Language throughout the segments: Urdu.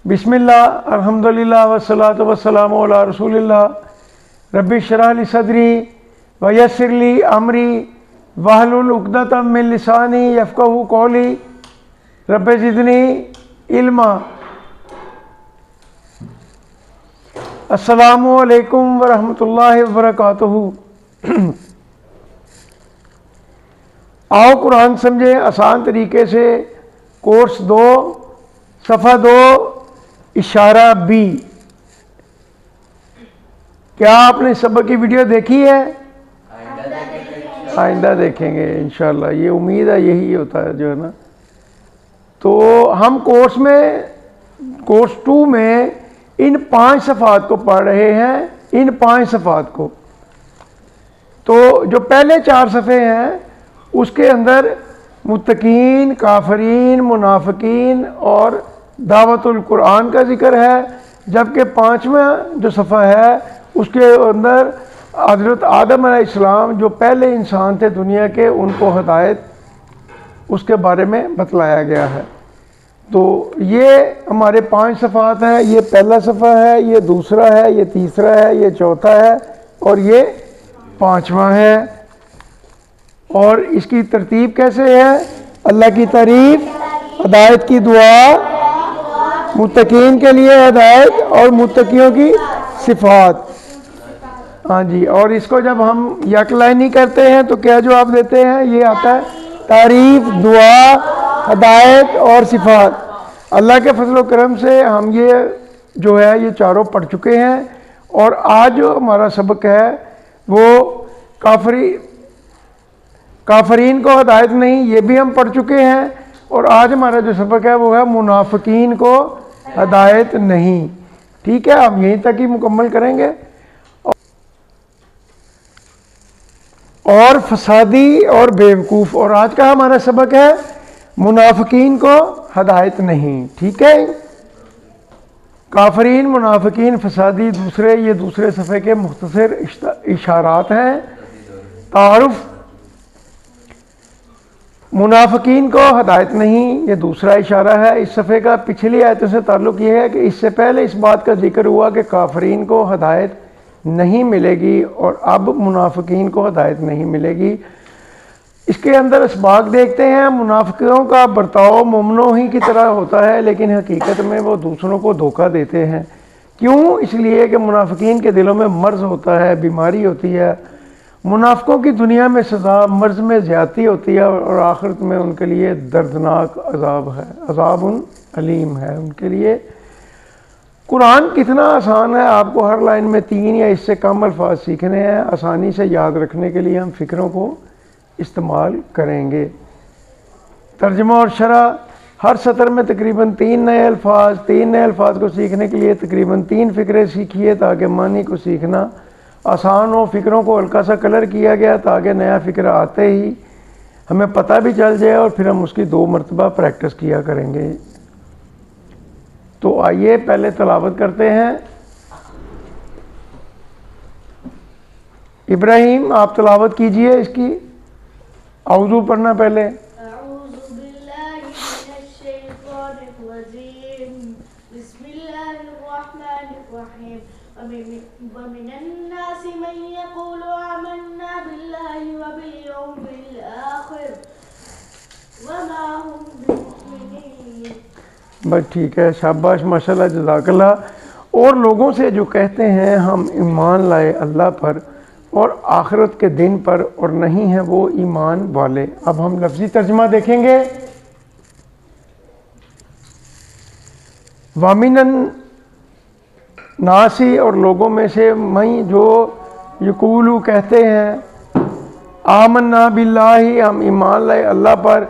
بسم اللہ الحمدللہ والصلاۃ والسلام علی رسول اللہ رب اشرح لی صدری ویسر لی امری واحلل عقدۃ من لسانی یفقہوا قولی رب زدنی علما۔ السلام علیکم ورحمۃ اللہ وبرکاتہ۔ آؤ قرآن سمجھیں آسان طریقے سے، کورس 2 صفحہ 2 اشارہ بی۔ کیا آپ نے سبق کی ویڈیو دیکھی ہے؟ آئندہ دیکھیں گے انشاءاللہ، یہ امید ہے یہی ہوتا ہے جو ہے نا۔ تو ہم کورس 2 میں ان 5 صفحات کو پڑھ رہے ہیں، ان 5 صفحات کو۔ تو جو پہلے 4 صفحے ہیں اس کے اندر متقین، کافرین، منافقین اور دعوت القرآن کا ذکر ہے، جبکہ 5واں جو صفحہ ہے اس کے اندر حضرت آدم علیہ السلام جو پہلے انسان تھے دنیا کے، ان کو ہدایت اس کے بارے میں بتلایا گیا ہے۔ تو یہ ہمارے 5 صفحات ہیں، یہ پہلا صفحہ ہے، یہ دوسرا ہے، یہ تیسرا ہے، یہ چوتھا ہے اور یہ 5واں ہے۔ اور اس کی ترتیب کیسے ہے؟ اللہ کی تعریف، ہدایت کی دعا، متقین کے لیے ہدایت اور متقیوں کی صفات۔ ہاں جی، اور اس کو جب ہم یک لائنی کرتے ہیں تو کیا جواب دیتے ہیں؟ یہ آتا ہے تعریف، دعا، ہدایت اور صفات۔ اللہ کے فضل و کرم سے ہم یہ جو ہے یہ چاروں پڑھ چکے ہیں، اور آج جو ہمارا سبق ہے وہ کافرین کو ہدایت نہیں، یہ بھی ہم پڑھ چکے ہیں، اور آج ہمارا جو سبق ہے وہ ہے منافقین کو ہدایت نہیں۔ ٹھیک ہے، ہم یہیں تک ہی مکمل کریں گے۔ اور فسادی اور بیوقوف، اور آج کا ہمارا سبق ہے منافقین کو ہدایت نہیں۔ ٹھیک ہے، کافرین، منافقین، فسادی یہ دوسرے صفحے کے مختصر اشارات ہیں۔ تعارف، منافقین کو ہدایت نہیں، یہ دوسرا اشارہ ہے اس صفحے کا۔ پچھلی آیتوں سے تعلق یہ ہے کہ اس سے پہلے اس بات کا ذکر ہوا کہ کافرین کو ہدایت نہیں ملے گی، اور اب منافقین کو ہدایت نہیں ملے گی۔ اس کے اندر اسباق دیکھتے ہیں۔ منافقوں کا برتاؤ مومنوں ہی کی طرح ہوتا ہے، لیکن حقیقت میں وہ دوسروں کو دھوکہ دیتے ہیں۔ کیوں؟ اس لیے کہ منافقین کے دلوں میں مرض ہوتا ہے، بیماری ہوتی ہے۔ منافقوں کی دنیا میں سزا مرض میں زیادتی ہوتی ہے، اور آخرت میں ان کے لیے دردناک عذاب ہے، عذاب علیم ہے ان کے لیے۔ قرآن کتنا آسان ہے، آپ کو ہر لائن میں 3 یا اس سے کم الفاظ سیکھنے ہیں۔ آسانی سے یاد رکھنے کے لیے ہم فکروں کو استعمال کریں گے۔ ترجمہ اور شرح، ہر سطر میں تقریباً 3 نئے الفاظ کو سیکھنے کے لیے تقریباً 3 فقرے سیکھیے تاکہ معنی کو سیکھنا آسان ہو۔ فکروں کو ہلکا سا کلر کیا گیا تاکہ نیا فکرہ آتے ہی ہمیں پتہ بھی چل جائے، اور پھر ہم اس کی 2 مرتبہ پریکٹس کیا کریں گے۔ تو آئیے پہلے تلاوت کرتے ہیں۔ ابراہیم آپ تلاوت کیجئے اس کی، اعوذ پڑھنا پہلے۔ اعوذ باللہ من الشیطان الرجیم، بسم اللہ الرحمن الرحیم۔ ومن الناس من يقول آمنا باللہ وبالیوم الآخر وما هم بمؤمنین۔ بس ٹھیک ہے، شاباش، ماشاءاللہ، جزاک اللہ۔ اور لوگوں سے جو کہتے ہیں ہم ایمان لائے اللہ پر اور آخرت کے دن پر، اور نہیں ہیں وہ ایمان والے۔ اب ہم لفظی ترجمہ دیکھیں گے۔ وَمِنَ النَّاسِ، اور لوگوں میں سے، میں جو یقولو کہتے ہیں، آمنا باللہ ہم ایمان لائے اللہ پر،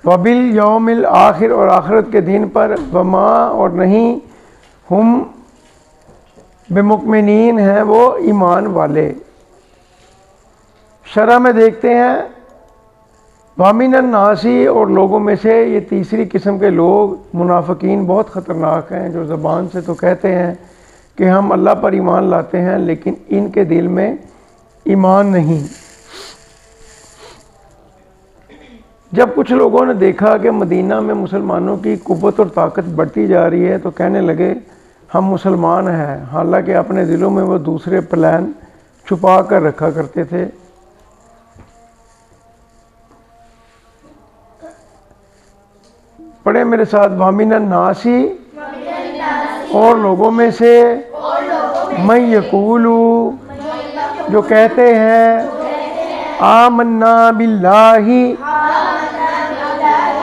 وبالیوم الآخر اور آخرت کے دن پر، وما اور نہیں، ہم بمؤمنین ہیں وہ ایمان والے۔ شرح میں دیکھتے ہیں، وَمِنَ النَّاسِ اور لوگوں میں سے، یہ تیسری قسم کے لوگ منافقین بہت خطرناک ہیں، جو زبان سے تو کہتے ہیں کہ ہم اللہ پر ایمان لاتے ہیں، لیکن ان کے دل میں ایمان نہیں۔ جب کچھ لوگوں نے دیکھا کہ مدینہ میں مسلمانوں کی قوت اور طاقت بڑھتی جا رہی ہے تو کہنے لگے ہم مسلمان ہیں، حالانکہ اپنے دلوں میں وہ دوسرے پلان چھپا کر رکھا کرتے تھے۔ پڑھے میرے ساتھ، وَمِنَ النَّاسِ، اور لوگوں میں سے، مَن یقول، جو کہتے ہیں، آمنا باللہ،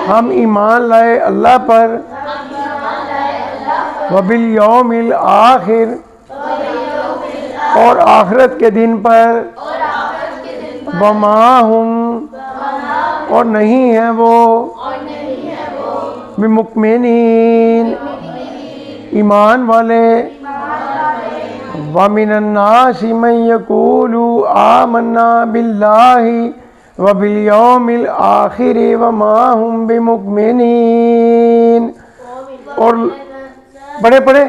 ہم ایمان لائے اللہ پر، وبالیوم الآخر، اور آخرت کے دن پر، وما ہم، اور نہیں ہیں وہ، بمؤمنین، ایمان والے، ومن الناس من یقول آمنا باللہ وبالیوم الآخر وما ہم بمؤمنین، اور بڑے پڑھے،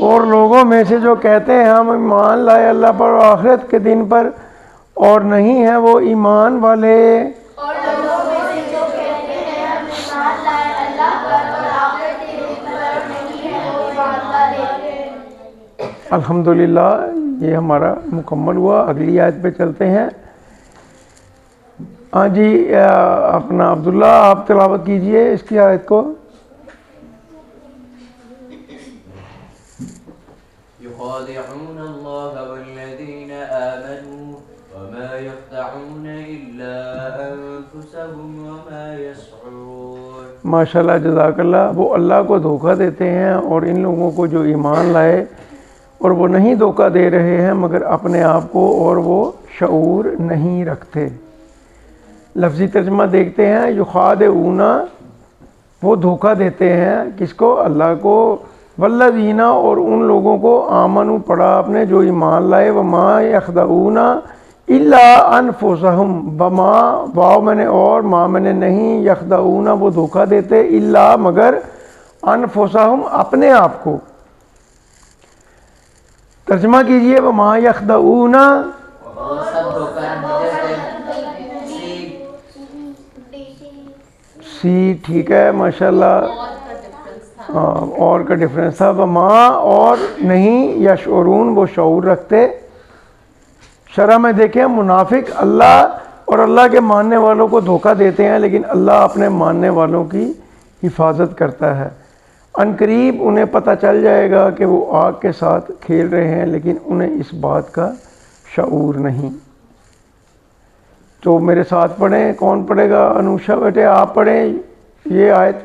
اور لوگوں میں سے جو کہتے ہیں ہم ایمان لائے اللہ پر اور آخرت کے دن پر، اور نہیں ہیں وہ ایمان والے۔ الحمدللہ یہ ہمارا مکمل ہوا۔ اگلی آیت پہ چلتے ہیں۔ ہاں جی، اپنا عبداللہ آپ تلاوت کیجئے اس کی آیت کو۔ يخادعون الله والذين آمنوا وما يخدعون إلا أنفسهم وما يشعرون۔ ماشاءاللہ، جزاک اللہ۔ وہ اللہ کو دھوکہ دیتے ہیں اور ان لوگوں کو جو ایمان لائے، اور وہ نہیں دھوکہ دے رہے ہیں مگر اپنے آپ کو، اور وہ شعور نہیں رکھتے۔ لفظی ترجمہ دیکھتے ہیں، یخادعون، وہ دھوکہ دیتے ہیں کس کو؟ اللہ کو، والذین، اور ان لوگوں کو، آمنوا پڑھا آپ نے، جو ایمان لائے، وما یخدعون الا انفسہم، وما واو میں نے اور، ما میں نے نہیں، یخدعون وہ دھوکہ دیتے، الا مگر، انفسہم اپنے آپ کو۔ ترجمہ کیجئے، وما یخدعون، سی ٹھیک ہے ماشاءاللہ، اور کا ڈفرینس تھا، وما اور نہیں، یشعرون وہ شعور رکھتے۔ شرح میں دیکھیں، منافق اللہ اور اللہ کے ماننے والوں کو دھوکہ دیتے ہیں، لیکن اللہ اپنے ماننے والوں کی حفاظت کرتا ہے۔ عنقریب انہیں پتہ چل جائے گا کہ وہ آگ کے ساتھ کھیل رہے ہیں، لیکن انہیں اس بات کا شعور نہیں۔ تو میرے ساتھ پڑھیں، کون پڑھے گا؟ انوشا بیٹے آپ پڑھیں یہ آیت۔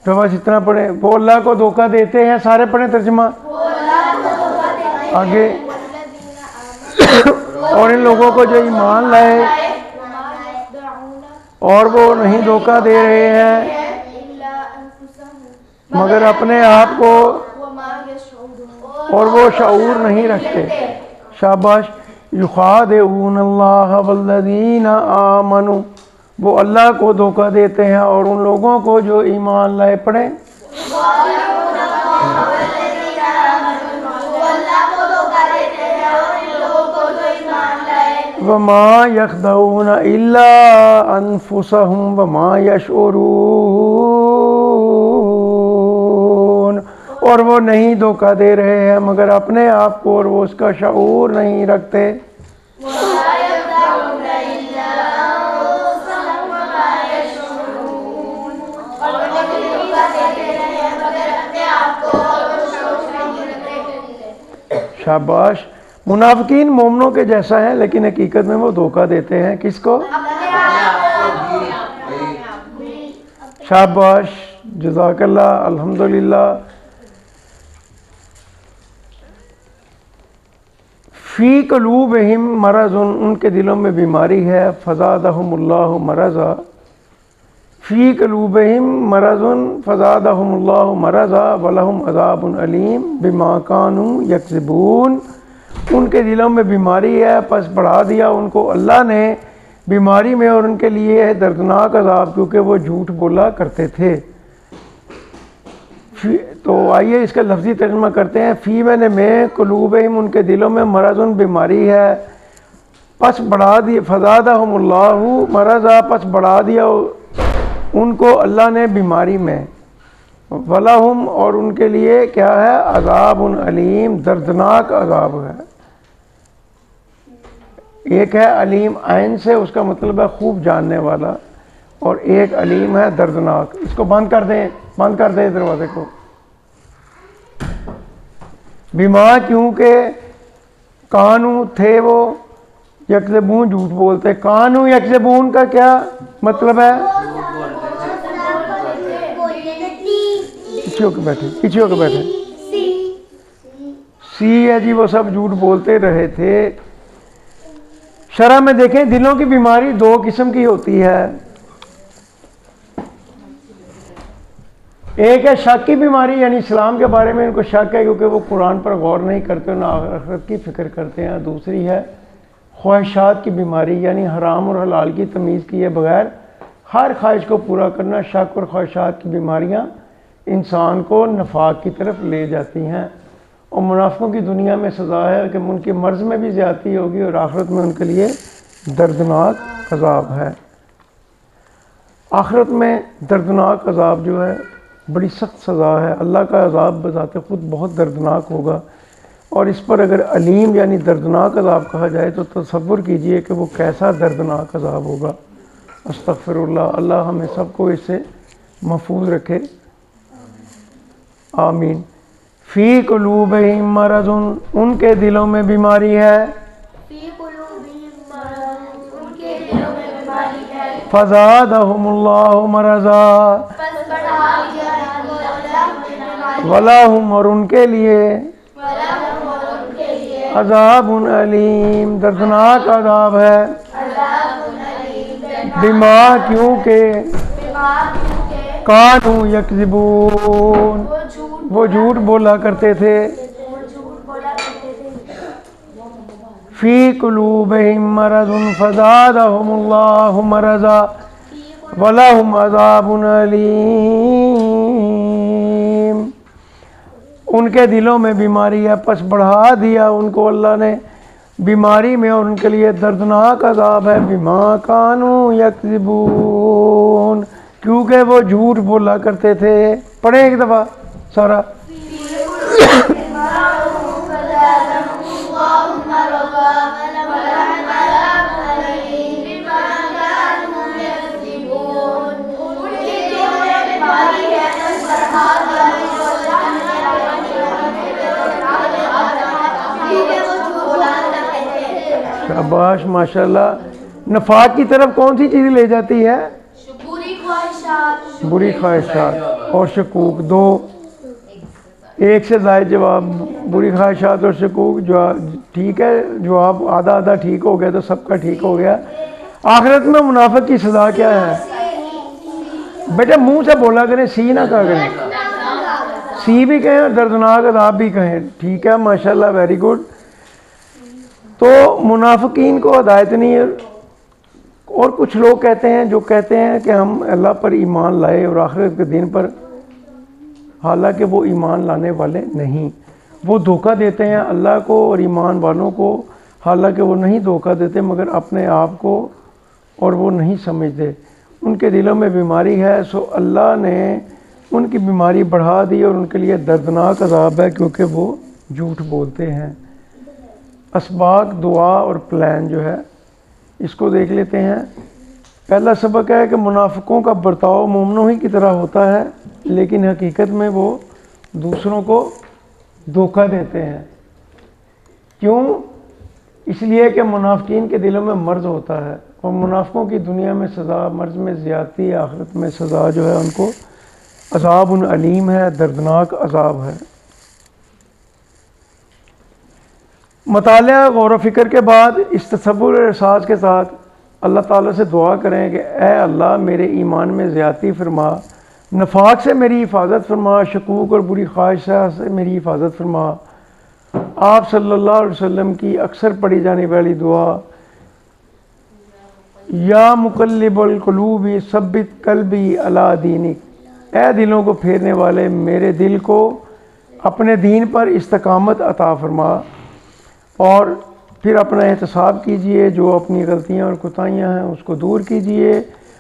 بس اتنا پڑھیں، وہ اللہ کو دھوکہ دیتے ہیں، سارے پڑھیں ترجمہ آگے۔ اور ان لوگوں کو جو ایمان لائے اور وہ نہیں دھوکہ دے رہے ہیں مگر اپنے آپ کو، اور وہ شعور نہیں رکھتے۔ شاباش۔ یخادعون اللہ والذین آمنوا، وہ اللہ کو دھوکہ دیتے ہیں اور ان لوگوں کو جو ایمان لائے۔ پڑھیں، وما یخدعون الا انفسہم وما یشعرون، اور وہ نہیں دھوکہ دے رہے ہیں مگر اپنے آپ کو، اور وہ اس کا شعور نہیں رکھتے۔ شاباش۔ منافقین مومنوں کے جیسا ہیں، لیکن حقیقت میں وہ دھوکہ دیتے ہیں کس کو؟ شاباش، جزاک اللہ، الحمدللہ۔ فی قلوبہم مرض، ان کے دلوں میں بیماری ہے، فزادہم اللہ مرضا، فی قلوبہم مرض فزادہم اللہ مرضا ولہم عذاب علیم بما کانوا یکذبون، ان کے دلوں میں بیماری ہے، پس بڑھا دیا ان کو اللہ نے بیماری میں، اور ان کے لیے ہے دردناک عذاب، کیونکہ وہ جھوٹ بولا کرتے تھے۔ تو آئیے اس کا لفظی ترجمہ کرتے ہیں. فی میں قلوبہم ان کے دلوں میں مرض بیماری ہے. پس بڑھا دیا فزادہم اللہ مرضا پس بڑھا دیا ان کو اللہ نے بیماری میں. ولہم اور ان کے لیے کیا ہے؟ عذاب علیم دردناک عذاب ہے. ایک ہے علیم عین سے اس کا مطلب ہے خوب جاننے والا اور ایک علیم ہے دردناک. اس کو بند کر دیں دروازے کو. بیما کیونکہ کانو تھے وہ یکذبون جھوٹ بولتے. کانو یکذبون کا کیا مطلب ہے؟ پیچھے ہو کے بیٹھے سی ہے جی وہ سب جھوٹ بولتے رہے تھے. شرح میں دیکھیں دلوں کی بیماری دو قسم کی ہوتی ہے. ایک ہے شک کی بیماری یعنی اسلام کے بارے میں ان کو شک ہے کیونکہ وہ قرآن پر غور نہیں کرتے نہ آخرت کی فکر کرتے ہیں. دوسری ہے خواہشات کی بیماری یعنی حرام اور حلال کی تمیز کیے بغیر ہر خواہش کو پورا کرنا. شک اور خواہشات کی بیماریاں انسان کو نفاق کی طرف لے جاتی ہیں اور منافقوں کی دنیا میں سزا ہے کہ ان کے مرض میں بھی زیادتی ہوگی اور آخرت میں ان کے لیے دردناک عذاب ہے. آخرت میں دردناک عذاب جو ہے بڑی سخت سزا ہے. اللہ کا عذاب بذات خود بہت دردناک ہوگا اور اس پر اگر علیم یعنی دردناک عذاب کہا جائے تو تصور کیجئے کہ وہ کیسا دردناک عذاب ہوگا. استغفر اللہ. اللہ ہمیں سب کو اس سے محفوظ رکھے. آمین. فی قلوبہم مرض ان کے دلوں میں بیماری ہے. فزادہم اللہ مرضا ولہم اور ان کے لیے عذاب علیم دردناک عذاب ہے. بما کیونکہ کانوا یکذبون وہ جھوٹ بولا کرتے تھے. فی قلوبہم مرض فزادہم اللہ مرضا ولہم عذاب علیم. ان کے دلوں میں بیماری ہے پس بڑھا دیا ان کو اللہ نے بیماری میں اور ان کے لیے دردناک عذاب ہے. بما کانوا یکذبون کیونکہ وہ جھوٹ بولا کرتے تھے. پڑھیں ایک دفعہ سارا. شاباش ماشاءاللہ. نفاق کی طرف کون سی چیز لے جاتی ہے؟ بری خواہشات اور شکوک. دو ایک سے زائد جواب. بری خواہشات اور شکوک جواب ٹھیک ہے. جواب آدھا آدھا ٹھیک ہو گیا تو سب کا ٹھیک ہو گیا. آخرت میں منافق کی سزا کیا ہے؟ بیٹا منہ سے بولا کریں سی نہ کہا کریں. سی بھی کہیں اور دردناک عذاب بھی کہیں. ٹھیک ہے ماشاءاللہ ویری گڈ. تو منافقین کو ہدایت نہیں ہے. اور کچھ لوگ کہتے ہیں جو کہتے ہیں کہ ہم اللہ پر ایمان لائے اور آخرت کے دن پر حالانکہ وہ ایمان لانے والے نہیں. وہ دھوکہ دیتے ہیں اللہ کو اور ایمان والوں کو حالانکہ وہ نہیں دھوکہ دیتے مگر اپنے آپ کو اور وہ نہیں سمجھتے. ان کے دلوں میں بیماری ہے سو اللہ نے ان کی بیماری بڑھا دی اور ان کے لیے دردناک عذاب ہے کیونکہ وہ جھوٹ بولتے ہیں. اسباق دعا اور پلان جو ہے اس کو دیکھ لیتے ہیں. پہلا سبق ہے کہ منافقوں کا برتاؤ مومنوں ہی کی طرح ہوتا ہے لیکن حقیقت میں وہ دوسروں کو دھوکہ دیتے ہیں. کیوں؟ اس لیے کہ منافقین کے دلوں میں مرض ہوتا ہے اور منافقوں کی دنیا میں سزا مرض میں زیادتی. آخرت میں سزا جو ہے ان کو عذاب علیم ہے دردناک عذاب ہے. مطالعہ غور و فکر کے بعد اس تصور اور احساس کے ساتھ اللہ تعالیٰ سے دعا کریں کہ اے اللہ میرے ایمان میں زیادتی فرما, نفاق سے میری حفاظت فرما, شکوک اور بری خواہشات سے میری حفاظت فرما. آپ صلی اللہ علیہ وسلم کی اکثر پڑھی جانے والی دعا یا مقلب القلوب ثبت قلبی علی دینک اے دلوں کو پھیرنے والے میرے دل کو اپنے دین پر استقامت عطا فرما، اور پھر اپنا احتساب کیجئے، جو اپنی غلطیاں اور کوتاہیاں ہیں اس کو دور کیجئے،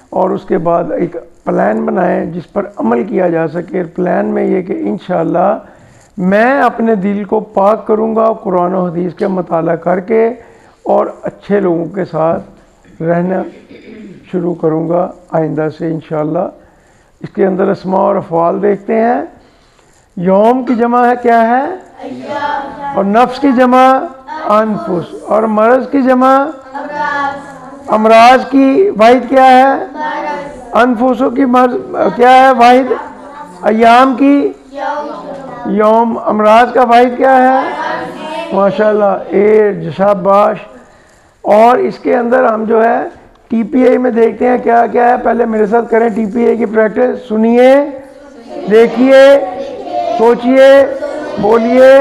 اور اس کے بعد ایک پلان بنائیں جس پر عمل کیا جا سکے۔ پلان میں یہ کہ انشاءاللہ میں اپنے دل کو پاک کروں گا قرآن و حدیث کا مطالعہ کر کے، اور اچھے لوگوں کے ساتھ رہنا شروع کروں گا آئندہ سے انشاءاللہ۔ اس کے اندر اسماء اور افعال دیکھتے ہیں۔ یوم کی جمع ہے کیا ہے؟ اور نفس کی جمع انفس، اور مرض کی جمع امراض کی واحد کیا ہے؟ انفسوں کی کیا ہے واحد؟ ایام کی یوم، امراض کا واحد کیا ہے؟ ماشاءاللہ، ایڈ، شاباش۔ اور اس کے اندر ہم جو ہے ٹی پی آئی میں دیکھتے ہیں کیا کیا ہے۔ پہلے میرے ساتھ کریں ٹی پی آئی کی پریکٹس۔ سنیے، دیکھیے، سوچئے، بولیے،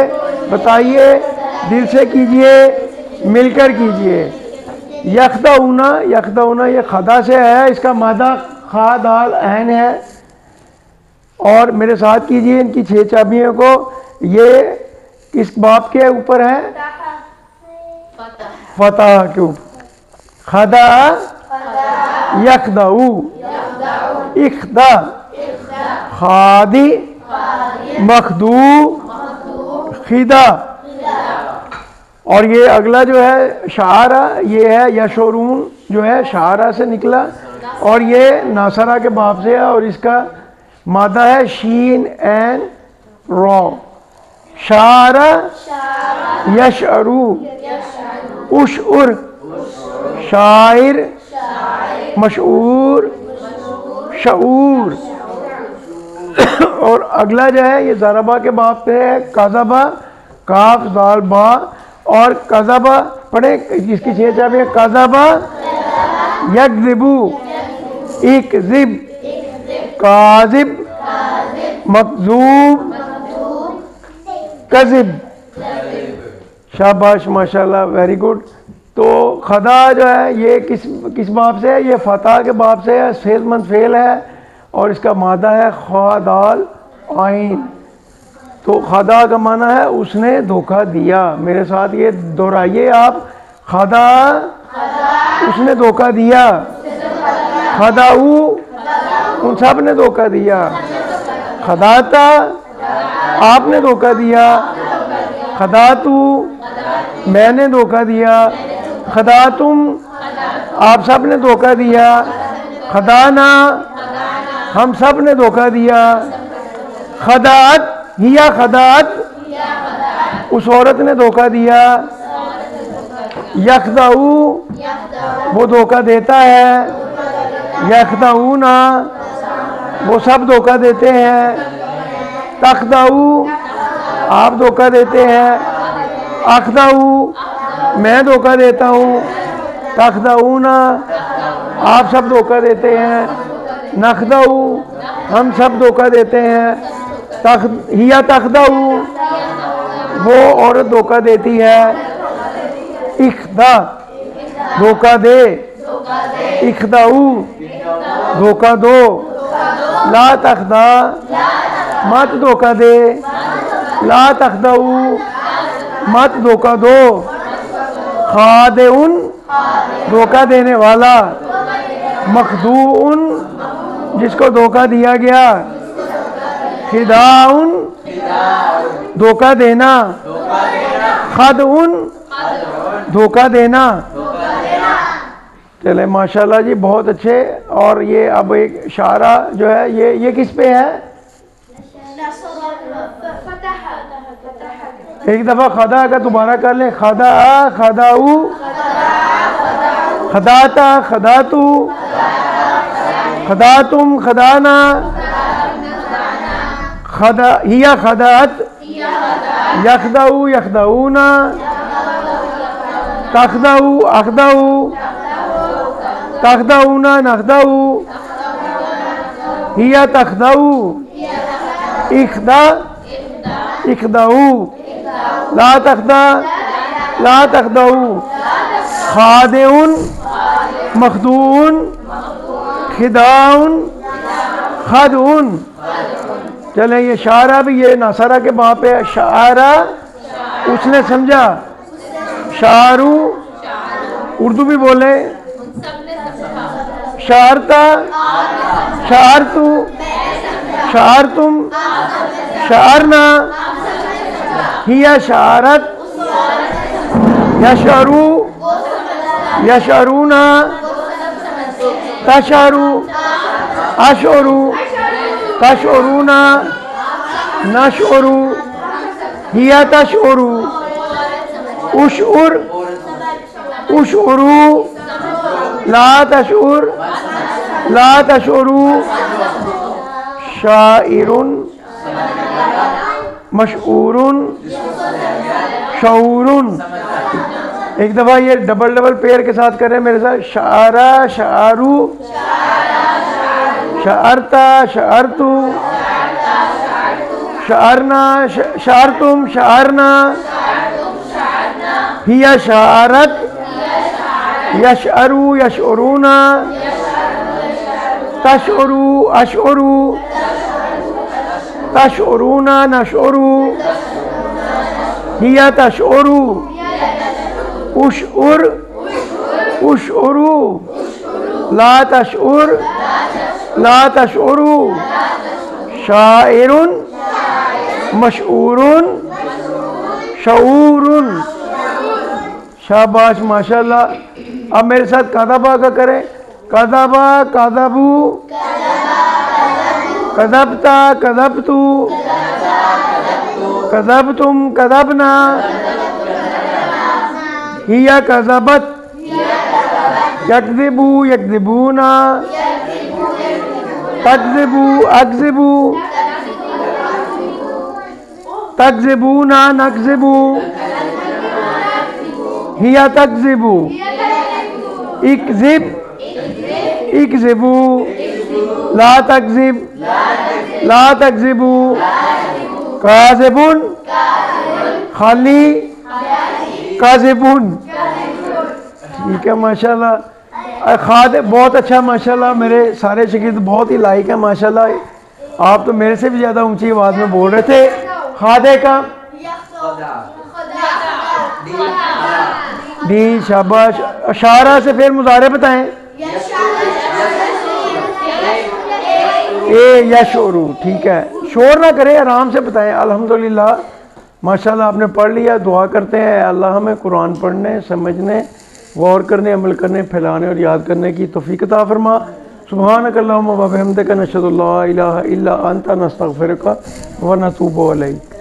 بتائیے، دل سے کیجئے، مل کر کیجئے۔ یخدعون، یخدعون یہ خدا سے ہے، اس کا مادہ خا دال عین ہے۔ اور میرے ساتھ کیجئے ان کی 6 چابیوں کو۔ یہ کس باب کے اوپر ہے؟ فتح کے اوپر۔ خدا، یخدعو، اخدع، خادی، مخدوع، خدع۔ اور یہ اگلا جو ہے شعرہ، یہ ہے یشعرون جو ہے شعرہ سے نکلا، اور یہ ناصرہ کے باب سے ہے، اور اس کا مادہ ہے شین عین را۔ شعرہ، یشعرو، اشعر، شاعر، مشعور، شعور۔ اور اگلا جو ہے یہ ضربہ کے باب پہ ہے، قذبہ، کاف دال با، اور قذبہ پڑھیں جس کی 6 چابیاں۔ قذبہ، یکذبو، اکذب، کاذب، مکذوب، کذب۔ شاباش، ماشاءاللہ، ویری گڈ۔ تو خدا جو ہے یہ کس باب سے ہے؟ یہ فتح کے باب سے ہے، فعل مند فعل ہے، اور اس کا مادہ ہے خا دال عین۔ تو خدا کا معنی ہے اس نے دھوکہ دیا۔ میرے ساتھ یہ دہرائیے آپ، خدا، اس نے دھوکہ دیا۔ خداؤ، ان سب نے دھوکہ دیا۔ خداتا، آپ نے دھوکہ دیا۔ خداتو، میں نے دھوکہ دیا۔ خداتم، آپ سب نے دھوکہ دیا۔ خدانا، ہم سب نے دھوکہ دیا۔ خداعت، ہیا خداعت، اس عورت نے دھوکہ دیا۔ یخدعو، وہ دھوکہ دیتا ہے۔ یخدعون، وہ سب دھوکہ دیتے ہیں۔ تخدعو، آپ دھوکہ دیتے ہیں۔ اخدعو، میں دھوکہ دیتا ہوں۔ تخدعون، آپ سب دھوکہ دیتے ہیں۔ نخدعو، ہم سب دھوکہ دیتے ہیں۔ ہیا تخدعو، وہ عورت دھوکہ دیتی ہے۔ اخدع، دھوکہ دے۔ اخدعو، دھوکہ دو۔ لا تخدع، مت دھوکہ دے۔ لا تخدعو، مت دھوکہ دو۔ خادعن، دھوکہ دینے والا۔ مخدوعن، جس کو دھوکہ دیا گیا۔ خداعن، دھوکہ دینا۔ خدعن، دھوکہ دینا۔ چلے ماشاءاللہ جی، بہت اچھے۔ اور یہ اب ایک شعرہ جو ہے یہ کس پہ ہے؟ ایک دفعہ خدا کا دوبارہ کر لیں۔ خدا، خداؤ، خداتا، خداتو، خداتم، خدانا، ہیا خدات، یخدعو، یخدعون، تخدعو، اخدعو، تخدعون، نخدعو، ہیا تخدعو، اخدع، اخدعو، لا تخدع، لا تخدعو، خادعن، مخدوعن، خداعن، خدعن۔ چلیں یہ شاعرہ بھی یہ ناصرہ کے وہاں پہ شاعرہ اس نے سمجھا، شاعرو اردو بھی بولیں، شاعرتا، شاعرتو، شاعرتم، شاعرنا، ہیا شاعرت، یشعرو، یشعرونا، تشعرو، اشعرو، تشعرونا، نشعرو، ہیا تشعرو، اشعر، اشعرو، لا تشعر، لا تشعرو، شاعر، مشعور، شعور. ایک دفعہ یہ ڈبل پیر کے ساتھ کریں میرے ساتھ، شاعرہ، شاعرو، شاعرتا، شاعرتو، شاعرنا، شاعرتم، شاعرنا، ہیا شاعرت، یشعرو، یشعرونا، تشعرو، اشعرو، تشعرونا، نشعرو، ہیا تشعرو، اشعر، اشعرو، لا تشعر، لا تشعرو، شاعر، مشعور، شعور. شاباش ماشاءاللہ. اب میرے ساتھ کذبہ کا کریں، کذبہ، کذبو، کذبتا، کذبتو، کذبتم، کذبنا، ہیا کذبت، یکذبو، یکذبونا، تکذبو، اکذبو، تکذبونا، نکذبو، ہیا تکذبو، اکذب، اکذبو، لا تکذب، لا تکذبو، کاذبون، خالی، کاذبون. ٹھیک ہے ماشاءاللہ. خاد بہت اچھا ماشاءاللہ. میرے سارے شاگرد بہت ہی لائق ہیں ماشاءاللہ. آپ تو میرے سے بھی زیادہ اونچی آواز میں بول رہے تھے. خادے کا دی، شاباش. اشارہ سے پھر مضارع بتائیں. اے یشعرو. ٹھیک ہے، شور نہ کریں، آرام سے بتائیں. الحمدللہ ماشاءاللہ آپ نے پڑھ لیا. دعا کرتے ہیں اللہ ہمیں قرآن پڑھنے، سمجھنے، غور کرنے، عمل کرنے، پھیلانے اور یاد کرنے کی توفیق عطا فرما. سبحانک اللہم و بحمدک، نشہد ان لا الہ الا انت، نستغفرک و نتوب الیک.